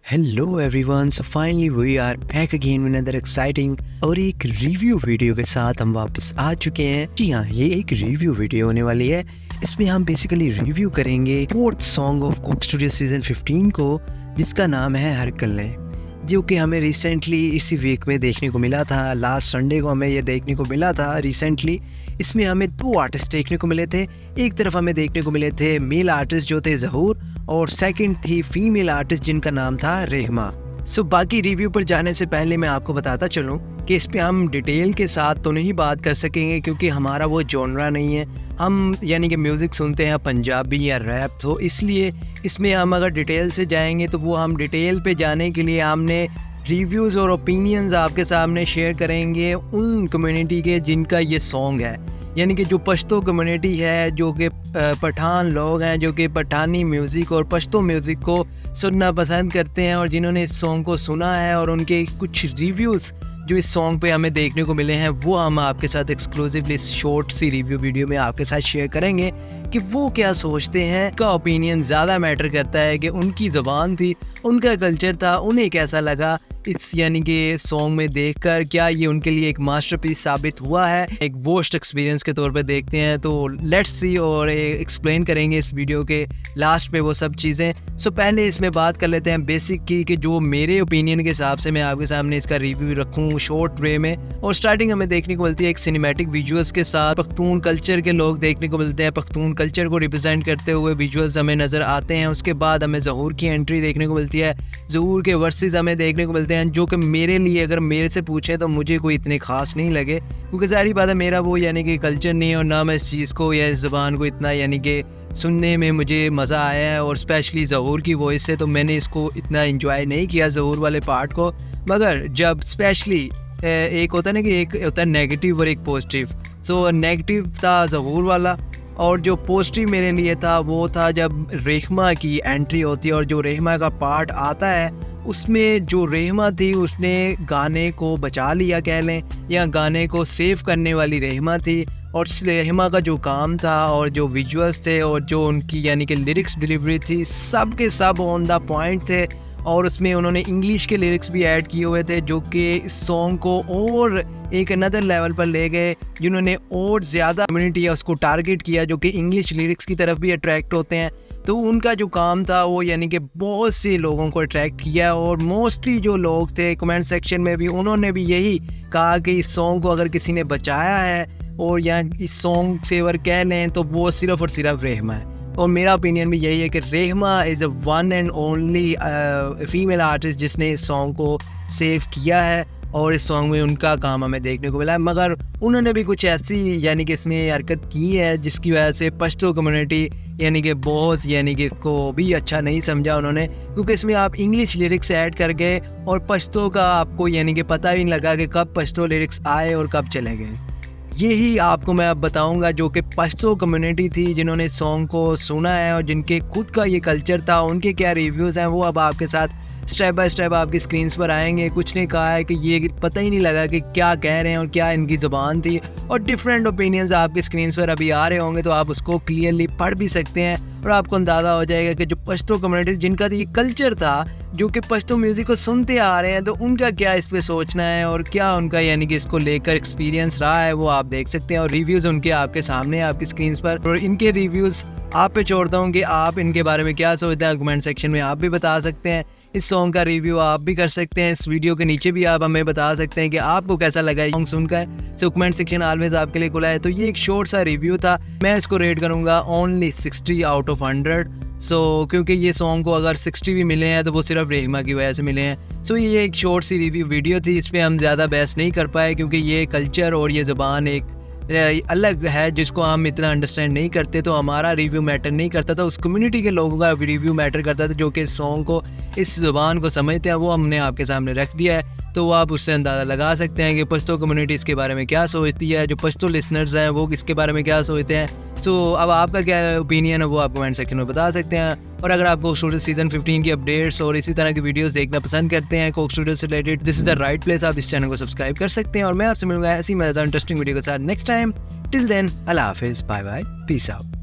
Hello everyone, so finally we are back again with another exciting और एक review video के साथ हम वापस आ चुके हैं। जी हाँ, ये एक रिव्यू वीडियो होने वाली है। इसमें हम बेसिकली रिव्यू करेंगे fourth song of Coke studio season 15 को, जिसका नाम है हर कल्ले, जो कि हमें रिसेंटली इसी वीक में देखने को मिला था। लास्ट संडे को हमें ये देखने को मिला था रिसेंटली। इसमें हमें दो आर्टिस्ट देखने को मिले थे। एक तरफ हमें देखने को मिले थे मेल आर्टिस्ट जो थे ज़हूर, और सेकंड थी फीमेल आर्टिस्ट जिनका नाम था रेहमा। सो बाकी रिव्यू पर जाने से पहले मैं आपको बताता चलूँ कि इस पर हम डिटेल के साथ तो नहीं बात कर सकेंगे, क्योंकि हमारा वो जॉनरा नहीं है। हम यानी कि म्यूज़िक सुनते हैं पंजाबी या रैप, तो इसलिए इसमें हम अगर डिटेल से जाएंगे तो वो हम डिटेल पे जाने के लिए हमने रिव्यूज़ और ओपिनियंस आपके सामने शेयर करेंगे उन कम्युनिटी के जिनका ये सॉन्ग है। यानी कि जो पश्तो कम्युनिटी है, जो कि पठान लोग हैं, जो कि पठानी म्यूज़िक और पश्तो म्यूज़िक को सुनना पसंद करते हैं, और जिन्होंने इस सॉन्ग को सुना है और उनके कुछ रिव्यूज़ जो इस सॉन्ग पे हमें देखने को मिले हैं, वो हम आपके साथ एक्सक्लूसिवली इस शॉर्ट सी रिव्यू वीडियो में आपके साथ शेयर करेंगे कि वो क्या सोचते हैं। उनका ओपिनियन ज़्यादा मैटर करता है कि उनकी ज़बान थी, उनका कल्चर था, उन्हें कैसा लगा इस यानी कि सॉन्ग में देखकर। क्या ये उनके लिए एक मास्टरपीस साबित हुआ है, एक वर्स्ट एक्सपीरियंस के तौर पे देखते हैं। तो लेट्स सी और एक्सप्लेन करेंगे इस वीडियो के लास्ट पे वो सब चीज़ें। सो पहले इसमें बात कर लेते हैं बेसिक की, कि जो मेरे ओपिनियन के हिसाब से मैं आपके सामने इसका रिव्यू रखूँ शॉर्ट वे में। और स्टार्टिंग हमें देखने को मिलती है एक सिनेमैटिक विजुअल्स के साथ। पख्तून कल्चर के लोग देखने को मिलते हैं, पख्तून कल्चर को रिप्रेजेंट करते हुए विजुअल्स हमें नज़र आते हैं। उसके बाद हमें ज़हूर की एंट्री देखने को मिलती है, ज़हूर के वर्सेस हमें देखने को मिलते हैं, जो कि मेरे लिए अगर मेरे से पूछें तो मुझे कोई इतने ख़ास नहीं लगे, क्योंकि ज़ाहिर बात है मेरा वो यानी कि कल्चर नहीं है, और ना मैं इस चीज़ को या इस ज़बान को इतना यानी कि सुनने में मुझे मज़ा आया है। और स्पेशली ज़हूर की वॉइस से तो मैंने इसको इतना इंजॉय नहीं किया ज़हूर वाले पार्ट को। मगर जब स्पेशली एक होता है ना कि एक होता है नेगेटिव और एक पॉजिटिव, सो नेगेटिव था ज़हूर वाला, और जो पॉजिटिव मेरे लिए था वो था जब रेहमा की एंट्री होती है और जो रेहमा का पार्ट आता है। उसमें जो रेहमा थी उसने गाने को बचा लिया कह लें, या गाने को सेव करने वाली रेहमा थी। और रेहमा का जो काम था और जो विजुअल्स थे और जो उनकी यानी कि लिरिक्स डिलीवरी थी, सब के सब ऑन द पॉइंट थे। और उसमें उन्होंने इंग्लिश के लिरिक्स भी ऐड किए हुए थे, जो कि इस सॉन्ग को और एक अनदर लेवल पर ले गए, जिन्होंने और ज़्यादा कम्युनिटी है उसको टारगेट किया, जो कि इंग्लिश लिरिक्स की तरफ भी अट्रैक्ट होते हैं। तो उनका जो काम था वो यानी कि बहुत से लोगों को अट्रैक्ट किया, और मोस्टली जो लोग थे कमेंट सेक्शन में भी उन्होंने भी यही कहा कि इस सॉन्ग को अगर किसी ने बचाया है और या इस सॉन्ग से अगर कह लें तो वो सिर्फ़ और सिर्फ रेहमा है। और मेरा ओपिनियन भी यही है कि Rehma is a one and only female artist जिसने इस सॉन्ग को सेव किया है, और इस सॉन्ग में उनका काम हमें देखने को मिला है। मगर उन्होंने भी कुछ ऐसी यानी कि इसमें हरकत की है जिसकी वजह से पश्तो कम्युनिटी यानी कि बहुत यानी कि इसको भी अच्छा नहीं समझा उन्होंने, क्योंकि इसमें आप इंग्लिश लिरिक्स ऐड कर गए और पश्तो का आपको यानी कि पता भी नहीं लगा कि कब पश्तो लिरिक्स आए और कब चले गए। यही आपको मैं अब बताऊंगा, जो कि पश्तो कम्युनिटी थी जिन्होंने सॉन्ग को सुना है और जिनके खुद का ये कल्चर था, उनके क्या रिव्यूज़ हैं वो अब आपके साथ स्टेप बाय स्टेप आपकी स्क्रीन्स पर आएंगे। कुछ ने कहा है कि ये पता ही नहीं लगा कि क्या कह रहे हैं और क्या इनकी ज़ुबान थी, और डिफरेंट ओपिनियंस आपकी स्क्रीन्स पर अभी आ रहे होंगे, तो आप उसको क्लियरली पढ़ भी सकते हैं और आपको अंदाज़ा हो जाएगा कि जो पश्तो कम्युनिटी जिनका ये कल्चर था, जो कि पश्तो म्यूज़िक को सुनते आ रहे हैं, तो उनका क्या इस पर सोचना है और क्या उनका यानी कि इसको लेकर एक्सपीरियंस रहा है, वो आप देख सकते हैं। और रिव्यूज़ उनके आपके सामने आपकी स्क्रीन्स पर, और इनके रिव्यूज़ आप पे छोड़ता हूँ कि आप इनके बारे में क्या सोचते हैं। कमेंट सेक्शन में आप भी बता सकते हैं, इस सॉन्ग का रिव्यू आप भी कर सकते हैं। इस वीडियो के नीचे भी आप हमें बता सकते हैं कि आपको कैसा लगा सॉन्ग सुनकर। सो कमेंट सेक्शन ऑलवेज आपके लिए खुला है। तो ये एक शॉर्ट सा रिव्यू था, मैं इसको रेट करूँगा ओनली 60 आउट ऑफ 100। सो क्योंकि ये सॉन्ग को अगर 60 भी मिले हैं तो वो सिर्फ रेहमा की वजह से मिले हैं। सो ये एक शॉर्ट सी रिव्यू वीडियो थी, इस पर हम ज़्यादा बहस नहीं कर पाए, क्योंकि ये कल्चर और ये ज़बान एक अलग है जिसको हम इतना अंडरस्टैंड नहीं करते, तो हमारा रिव्यू मैटर नहीं करता था। उस कम्युनिटी के लोगों का रिव्यू मैटर करता था जो कि इस सॉन्ग को, इस ज़ुबान को समझते हैं। वो हमने आपके सामने रख दिया है, तो आप उससे अंदाज़ा लगा सकते हैं कि पश्तो कम्युनिटी इसके बारे में क्या सोचती है, जो पश्तो लिसनर्स हैं वो इसके बारे में क्या सोचते हैं। सो अब आपका क्या ओपिनियन है वो आप कमेंट सेक्शन में बता सकते हैं। और अगर आपको कोक स्टूडियो सीजन 15 की अपडेट्स और इसी तरह की वीडियोस देखना पसंद करते हैं कोक स्टूडियो से related, this is the right place, आप इस चैनल को सब्सक्राइब कर सकते हैं। और मैं आपसे मिलूंगा ऐसी मज़ेदार इंटरेस्टिंग वीडियो के साथ नेक्स्ट टाइम। टिल देन, अल्लाह हाफिज़, बाय बाय, पीस आउट।